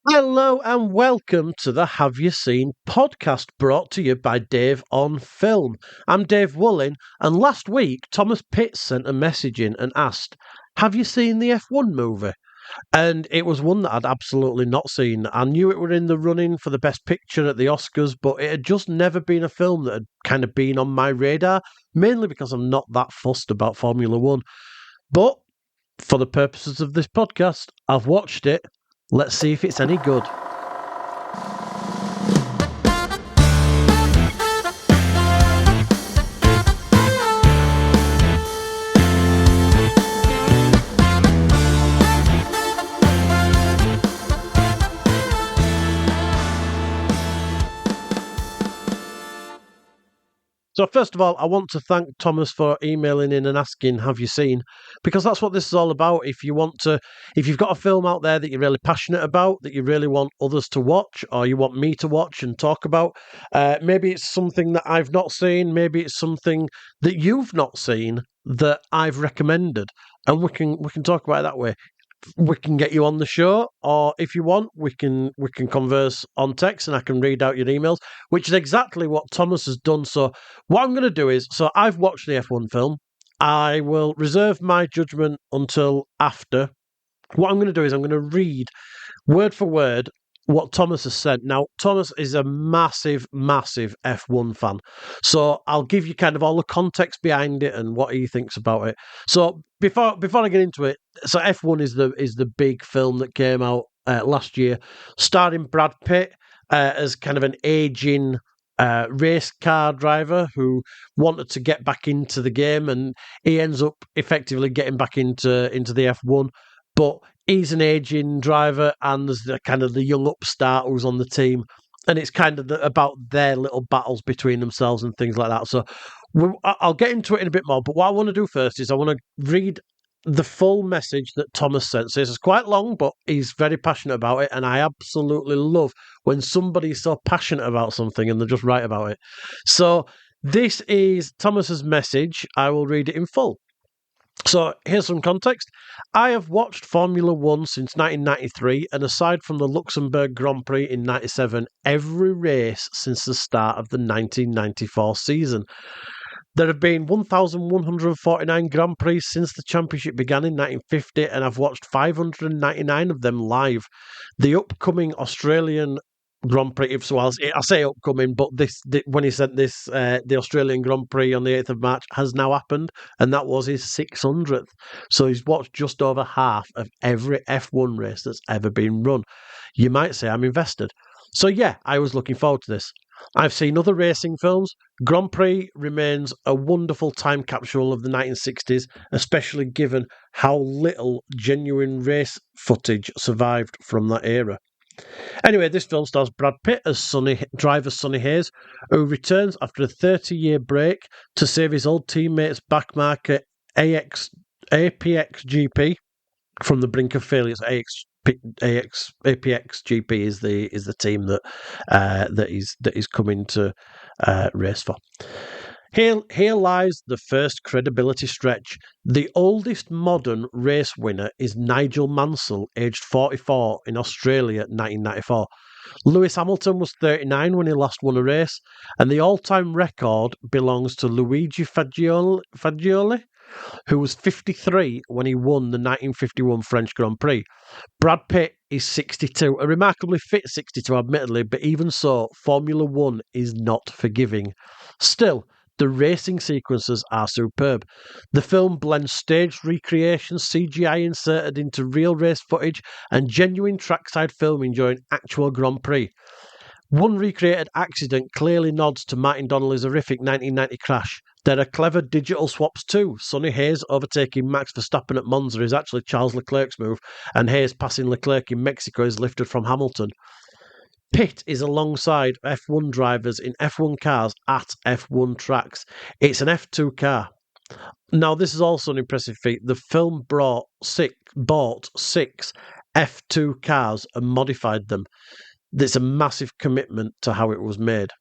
Hello and welcome to the Have You Seen podcast brought to you by Dave on Film. I'm Dave Woollin, and last week Thomas Pitt sent a message in and asked, "Have you seen the F1 movie?" And it was one that I'd absolutely not seen. I knew it were in the running for the Best Picture at the Oscars, but it had just never been a film that had kind of been on my radar, mainly because I'm not that fussed about Formula One. But for the purposes of this podcast, I've watched it. Let's see if it's any good. So first of all, I want to thank Thomas for emailing in and asking, "Have you seen?" Because that's what this is all about. If you've got a film out there that you're really passionate about, that you really want others to watch, or you want me to watch and talk about, maybe it's something that I've not seen, maybe it's something that you've not seen that I've recommended, and we can talk about it that way. We can get you on the show, or if you want, we can converse on text, and I can read out your emails, which is exactly what Thomas has done. So what I'm going to do is, so I've watched the F1 film. I will reserve my judgment until after. What I'm going to do is I'm going to read word for word what Thomas has said. Now, Thomas is a massive, massive F1 fan. So I'll give you kind of all the context behind it and what he thinks about it. So before I get into it, so F1 is the big film that came out last year, starring Brad Pitt as kind of an aging race car driver who wanted to get back into the game, and he ends up effectively getting back into the F1. But he's an aging driver, and there's the kind of the young upstart who's on the team, and it's kind of about their little battles between themselves and things like that. So I'll get into it in a bit more. But what I want to do first is I want to read the full message that Thomas sent. So this is quite long, but he's very passionate about it, and I absolutely love when somebody's so passionate about something and they're just right about it. So this is Thomas's message. I will read it in full. So here's some context. I have watched Formula One since 1993, and aside from the Luxembourg Grand Prix in 97, every race since the start of the 1994 season. There have been 1,149 Grand Prix since the championship began in 1950, and I've watched 599 of them live. The upcoming Australian Grand Prix, so I say upcoming, but when he sent this, the Australian Grand Prix on the 8th of March has now happened, and that was his 600th. So he's watched just over half of every F1 race that's ever been run. You might say I'm invested. So yeah, I was looking forward to this. I've seen other racing films. Grand Prix remains a wonderful time capsule of the 1960s, especially given how little genuine race footage survived from that era. Anyway, this film stars Brad Pitt as driver Sonny Hayes, who returns after a 30-year break to save his old teammates backmarker APXGP from the brink of failure. APXGP is the team that he's coming to race for. Here lies the first credibility stretch. The oldest modern race winner is Nigel Mansell, aged 44, in Australia, 1994. Lewis Hamilton was 39 when he last won a race, and the all-time record belongs to Luigi Fagioli, who was 53 when he won the 1951 French Grand Prix. Brad Pitt is 62, a remarkably fit 62, admittedly, but even so, Formula One is not forgiving. Still, the racing sequences are superb. The film blends staged recreations, CGI inserted into real race footage, and genuine trackside filming during actual Grand Prix. One recreated accident clearly nods to Martin Donnelly's horrific 1990 crash. There are clever digital swaps too. Sonny Hayes overtaking Max Verstappen at Monza is actually Charles Leclerc's move, and Hayes passing Leclerc in Mexico is lifted from Hamilton. Pitt is alongside F1 drivers in F1 cars at F1 tracks. It's an F2 car. Now, this is also an impressive feat. The film bought six F2 cars and modified them. There's a massive commitment to how it was made.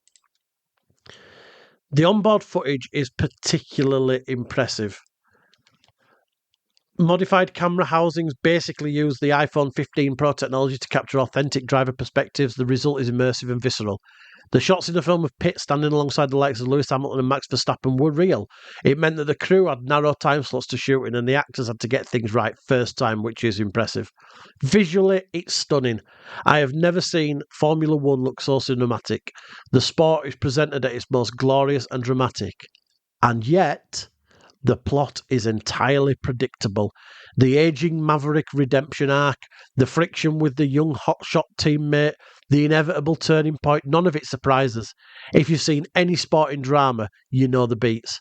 The onboard footage is particularly impressive. Modified camera housings basically use the iPhone 15 Pro technology to capture authentic driver perspectives. The result is immersive and visceral. The shots in the film of Pitt standing alongside the likes of Lewis Hamilton and Max Verstappen were real. It meant that the crew had narrow time slots to shoot in, and the actors had to get things right first time, which is impressive. Visually, it's stunning. I have never seen Formula One look so cinematic. The sport is presented at its most glorious and dramatic. And yet, the plot is entirely predictable. The aging Maverick redemption arc, the friction with the young hotshot teammate, the inevitable turning point, none of it surprises. If you've seen any sporting drama, you know the beats.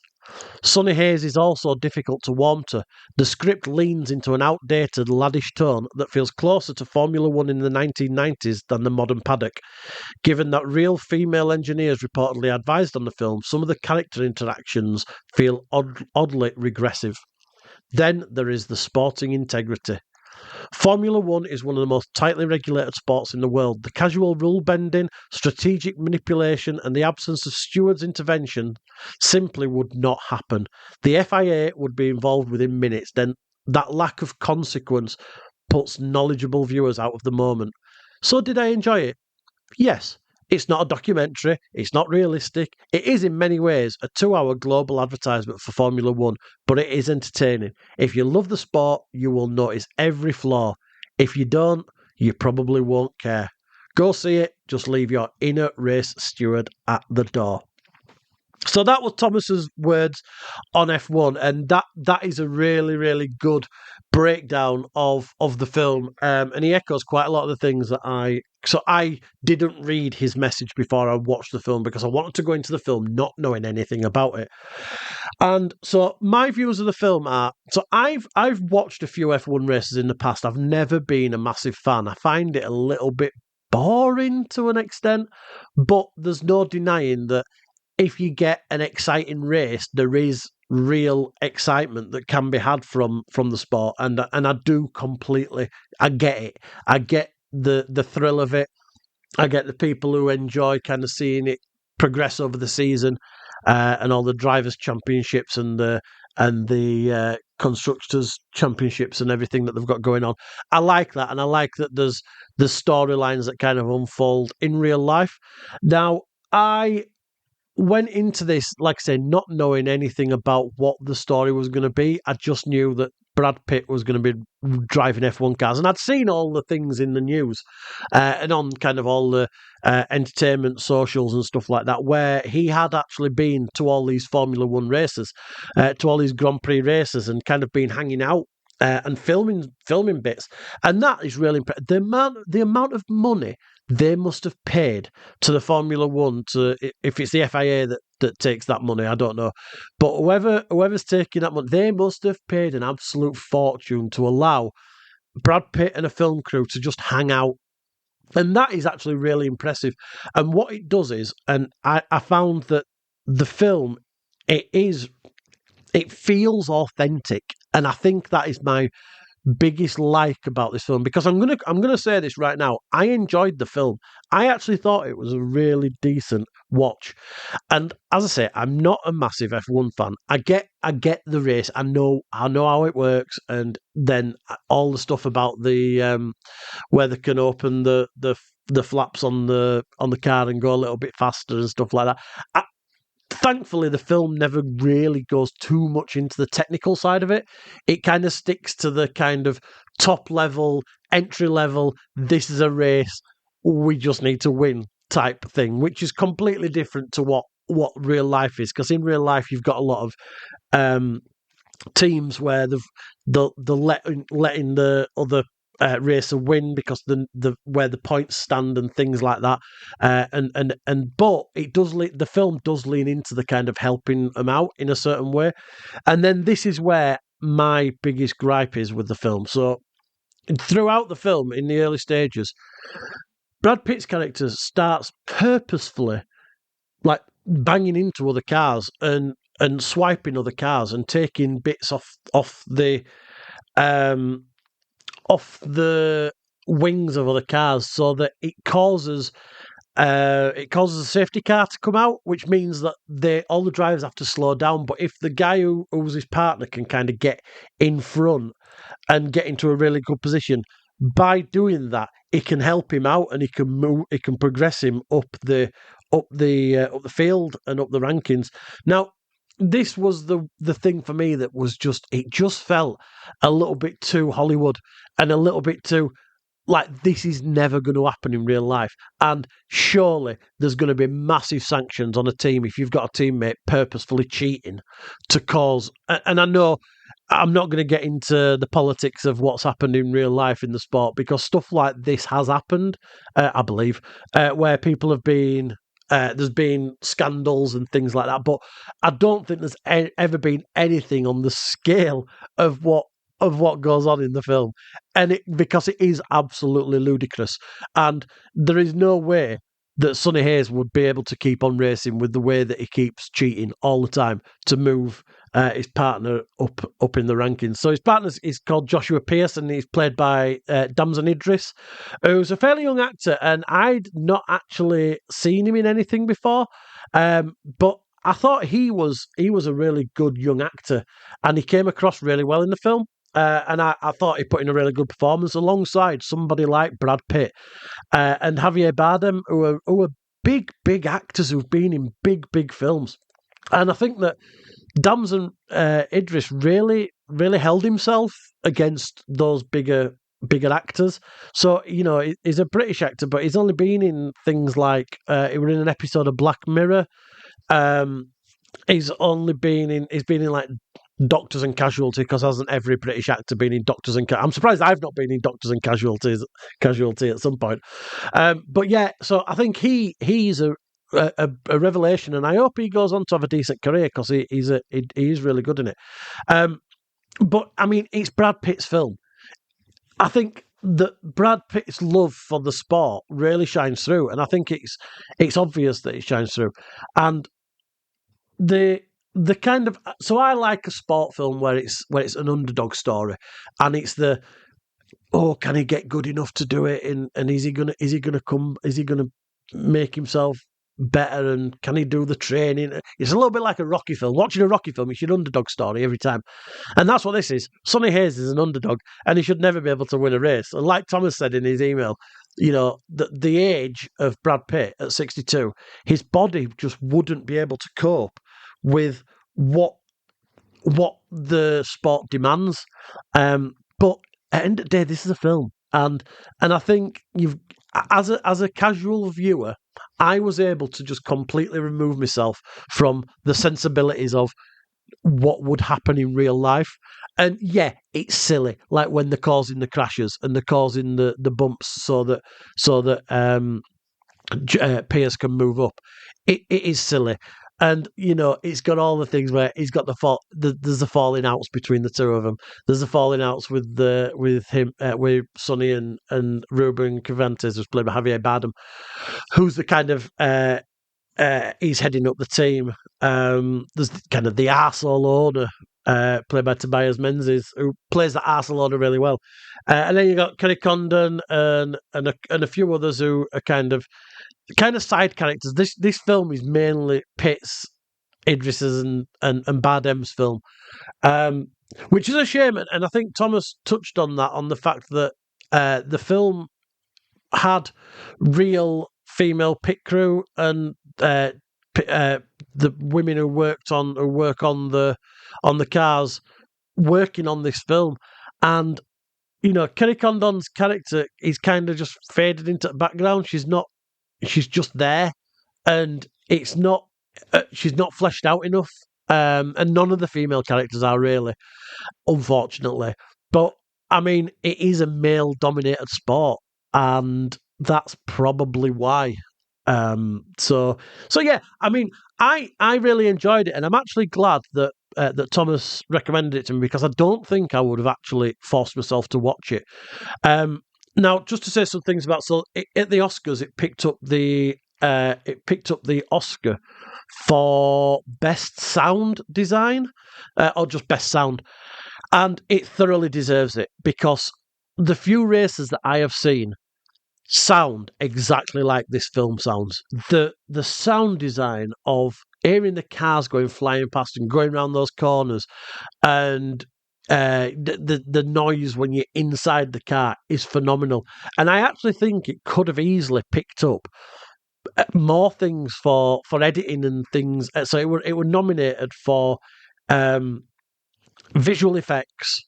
Sonny Hayes is also difficult to warm to. The script leans into an outdated, laddish tone that feels closer to Formula One in the 1990s than the modern paddock. Given that real female engineers reportedly advised on the film, some of the character interactions feel oddly regressive. Then there is the sporting integrity. Formula One is one of the most tightly regulated sports in the world. The casual rule bending, strategic manipulation, and the absence of stewards' intervention simply would not happen. The FIA would be involved within minutes. Then that lack of consequence puts knowledgeable viewers out of the moment. So, did I enjoy it? Yes. It's not a documentary, it's not realistic. It is in many ways a 2-hour global advertisement for Formula One, but it is entertaining. If you love the sport, you will notice every flaw. If you don't, you probably won't care. Go see it, just leave your inner race steward at the door. So that was Thomas's words on F1, and that is a really, really good breakdown of the film. And he echoes quite a lot of the things that I didn't read his message before I watched the film because I wanted to go into the film not knowing anything about it. And so my views of the film are, so I've watched a few F1 races in the past. I've never been a massive fan. I find it a little bit boring to an extent, but there's no denying that if you get an exciting race, there is real excitement that can be had from the sport, and I do completely. I get it. I get the thrill of it. I get the people who enjoy kind of seeing it progress over the season, and all the drivers' championships and the constructors' championships and everything that they've got going on. I like that, and I like that there's storylines that kind of unfold in real life. Now, I went into this, like I say, not knowing anything about what the story was going to be. I just knew that Brad Pitt was going to be driving F1 cars, and I'd seen all the things in the news and on kind of all the entertainment socials and stuff like that, where he had actually been to all these Formula One races, to all these Grand Prix races, and kind of been hanging out and filming bits, and that is really impressive. The amount of money they must have paid to the Formula One, to if it's the FIA that takes that money, I don't know, but whoever's taking that money, they must have paid an absolute fortune to allow Brad Pitt and a film crew to just hang out. And that is actually really impressive. And what it does is, and I found that the film, it feels authentic, and I think that is my biggest like about this film, because I'm gonna say this right now. I enjoyed the film. I actually thought it was a really decent watch. And as I say, I'm not a massive F1 fan. I get the race. I know how it works, and then all the stuff about the where they can open the flaps on the car and go a little bit faster and stuff like that. Thankfully, the film never really goes too much into the technical side of it. It kind of sticks to the kind of top level, entry level, this is a race, we just need to win type thing, which is completely different to what real life is. Because in real life, you've got a lot of teams where they're letting the other racer win because the where the points stand and things like that, but the film does lean into the kind of helping them out in a certain way, and then this is where my biggest gripe is with the film. So throughout the film, in the early stages, Brad Pitt's character starts purposefully like banging into other cars and swiping other cars and taking bits off the wings of other cars, so that it causes a safety car to come out, which means that all the drivers have to slow down. But if the guy who's his partner can kind of get in front and get into a really good position. By doing that, it can help him out, and it can progress him up the field and up the rankings. Now, this was the thing for me that was just felt a little bit too Hollywood and a little bit too like this is never going to happen in real life. And surely there's going to be massive sanctions on a team if you've got a teammate purposefully cheating to cause. And I know I'm not going to get into the politics of what's happened in real life in the sport because stuff like this has happened, I believe, where people have been. There's been scandals and things like that, but I don't think there's ever been anything on the scale of what goes on in the film, because it is absolutely ludicrous, and there is no way that Sonny Hayes would be able to keep on racing with the way that he keeps cheating all the time to move his partner up in the rankings. So his partner is called Joshua Pearce, and he's played by Damson Idris, who's a fairly young actor, and I'd not actually seen him in anything before, but I thought he was a really good young actor, and he came across really well in the film. And I thought he put in a really good performance alongside somebody like Brad Pitt and Javier Bardem, who are big actors who've been in big films. And I think that Damson Idris really held himself against those bigger actors. So, he's a British actor, but he's only been in things like he was in an episode of Black Mirror. He's been in like Doctors and Casualty, because hasn't every British actor been in Doctors and I'm surprised I've not been in Doctors and Casualty at some point. But yeah, so I think he's a revelation, and I hope he goes on to have a decent career because he is really good in it. But I mean, it's Brad Pitt's film. I think that Brad Pitt's love for the sport really shines through, and I think it's obvious that it shines through. And the kind of, so I like a sport film where it's an underdog story, and it's can he get good enough to do it, and is he gonna make himself better, and can he do the training? It's a little bit like a Rocky film. Watching a Rocky film, it's your underdog story every time, and that's what this is. Sonny Hayes is an underdog, and he should never be able to win a race. And like Thomas said in his email, the age of Brad Pitt at 62, his body just wouldn't be able to cope with what the sport demands. But at the end of the day, this is a film, and I think as a casual viewer, I was able to just completely remove myself from the sensibilities of what would happen in real life. And yeah, it's silly, like when they're causing the crashes and they're causing the bumps so that Pierce can move up. It is silly. And it's got all the things where he's got there's the falling outs between the two of them. There's the falling outs with him with Sonny and Ruben Cervantes, who's played by Javier Bardem, who's the kind of he's heading up the team. There's kind of the arsehole owner, played by Tobias Menzies, who plays the arsehole owner really well. And then you got Kerry Condon and a few others who are kind of side characters. This film is mainly Pitt's, Idris's, and Bardem's film, which is a shame. And I think Thomas touched on that, on the fact that the film had real female pit crew and the women who work on the cars working on this film, and Kerry Condon's character is kind of just faded into the background. She's just there, and it's not. She's not fleshed out enough, and none of the female characters are really, unfortunately. But I mean, it is a male-dominated sport, and that's probably why. So yeah. I mean, I really enjoyed it, and I'm actually glad that Thomas recommended it to me, because I don't think I would have actually forced myself to watch it. Now, just to say some things about, at the Oscars, it picked up the Oscar for best sound design, or just best sound, and it thoroughly deserves it, because the few races that I have seen sound exactly like this film sounds. The sound design of hearing the cars going flying past and going around those corners, and the noise when you're inside the car is phenomenal. And I actually think it could have easily picked up more things for editing and things. So it were nominated for visual effects,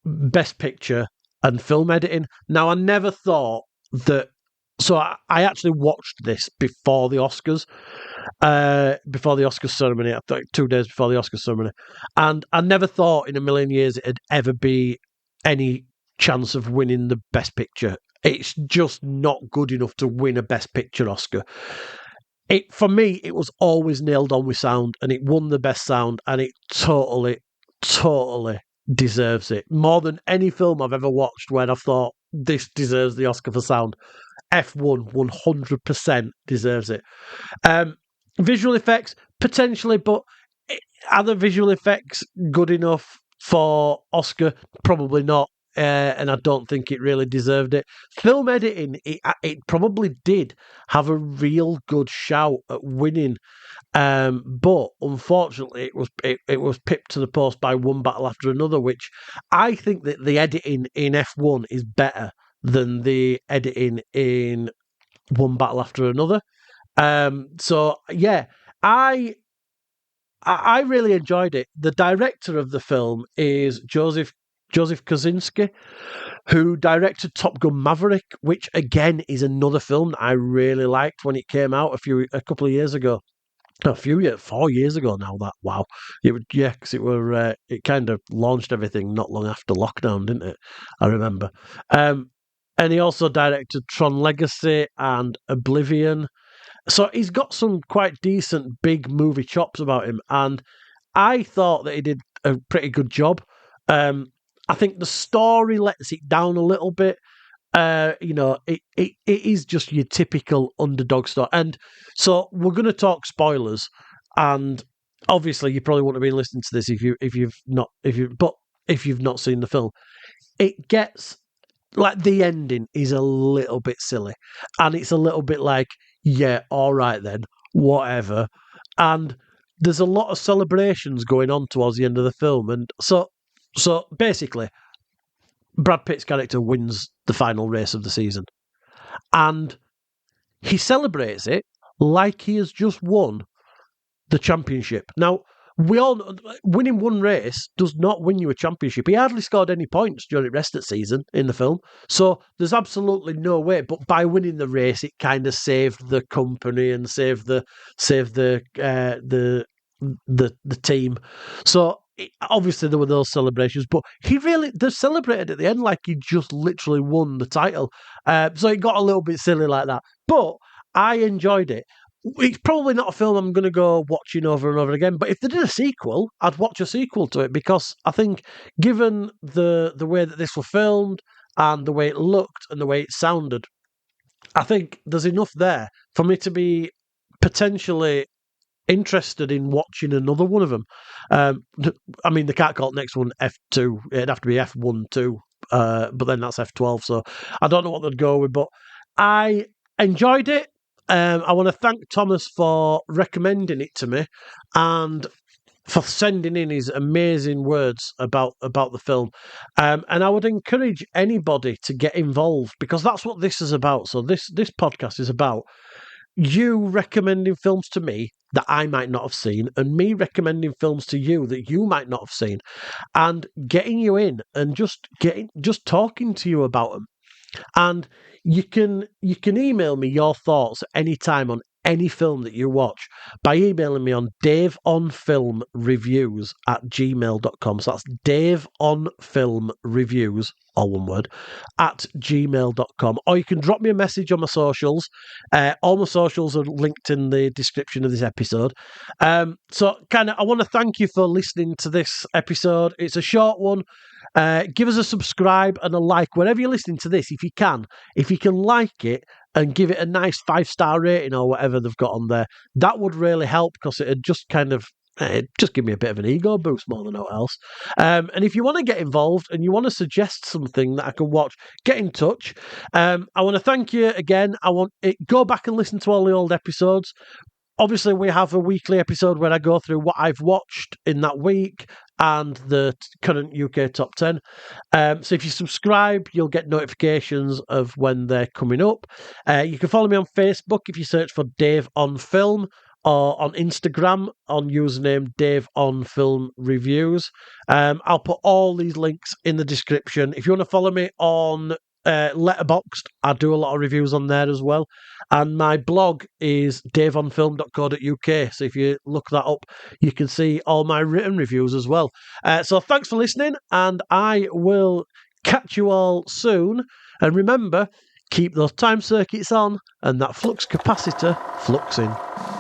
best picture, and film editing. Now, I never thought that. So I actually watched this before the Oscars. Before the Oscars ceremony, I think 2 days before the Oscars ceremony, and I never thought in a million years it'd ever be any chance of winning the Best Picture. It's just not good enough to win a Best Picture Oscar. For me, it was always nailed on with sound, and it won the best sound, and it totally deserves it more than any film I've ever watched where I've thought this deserves the Oscar for sound. F1 100% deserves it. Visual effects, potentially, but are the visual effects good enough for Oscar? Probably not, and I don't think it really deserved it. Film editing, it probably did have a real good shout at winning, but unfortunately, it was pipped to the post by one battle after another, which I think that the editing in F1 is better than the editing in One Battle After Another. So yeah, I really enjoyed it. The director of the film is Joseph Kosinski, who directed Top Gun Maverick, which again is another film that I really liked when it came out a couple of years ago. 4 years ago now. That wow, because it kind of launched everything not long after lockdown, didn't it? I remember. And he also directed Tron Legacy and Oblivion. So he's got some quite decent big movie chops about him, and I thought that he did a pretty good job. I think the story lets it down a little bit. It is just your typical underdog story, and so we're going to talk spoilers. And obviously, you probably wouldn't have been listening to this if you've not seen the film. It gets like the ending is a little bit silly, and it's a little bit like, yeah, all right then, whatever. And there's a lot of celebrations going on towards the end of the film, and so basically, Brad Pitt's character wins the final race of the season, and he celebrates it like he has just won the championship. Now, we all know, winning one race does not win you a championship. He hardly scored any points during the rest of the season in the film, so there's absolutely no way. But by winning the race, it kind of saved the company and saved the team. So obviously there were those celebrations, but they celebrated at the end like he just literally won the title. So it got a little bit silly like that, but I enjoyed it. It's probably not a film I'm going to go watching over and over again, but if they did a sequel, I'd watch a sequel to it, because I think, given the way that this was filmed and the way it looked and the way it sounded, I think there's enough there for me to be potentially interested in watching another one of them. I mean, they can't call the next one F2. It'd have to be F1-2, but then that's F12, so I don't know what they'd go with, but I enjoyed it. I want to thank Thomas for recommending it to me and for sending in his amazing words about the film. And I would encourage anybody to get involved, because that's what this is about. So this podcast is about you recommending films to me that I might not have seen, and me recommending films to you that you might not have seen, and getting you in and just talking to you about them. And you can email me your thoughts at any time on any film that you watch by emailing me on daveonfilmreviews@gmail.com. So that's daveonfilmreviews, all one word, at gmail.com. Or you can drop me a message on my socials. All my socials are linked in the description of this episode. So I want to thank you for listening to this episode. It's a short one. Give us a subscribe and a like wherever you're listening to this. If you can like it and give it a nice 5-star rating or whatever they've got on there, that would really help, because it'd just just give me a bit of an ego boost more than else. And if you want to get involved and you want to suggest something that I can watch, get in touch. I want to thank you again. Go back and listen to all the old episodes. Obviously, we have a weekly episode where I go through what I've watched in that week, and the current UK top 10. So if you subscribe, you'll get notifications of when they're coming up. You can follow me on Facebook if you search for Dave on Film, or on Instagram on username Dave on Film Reviews. I'll put all these links in the description. If you want to follow me on Letterboxd, I do a lot of reviews on there as well. And my blog is daveonfilm.co.uk. So if you look that up, you can see all my written reviews as well. So thanks for listening, and I will catch you all soon. And remember, keep those time circuits on and that flux capacitor fluxing.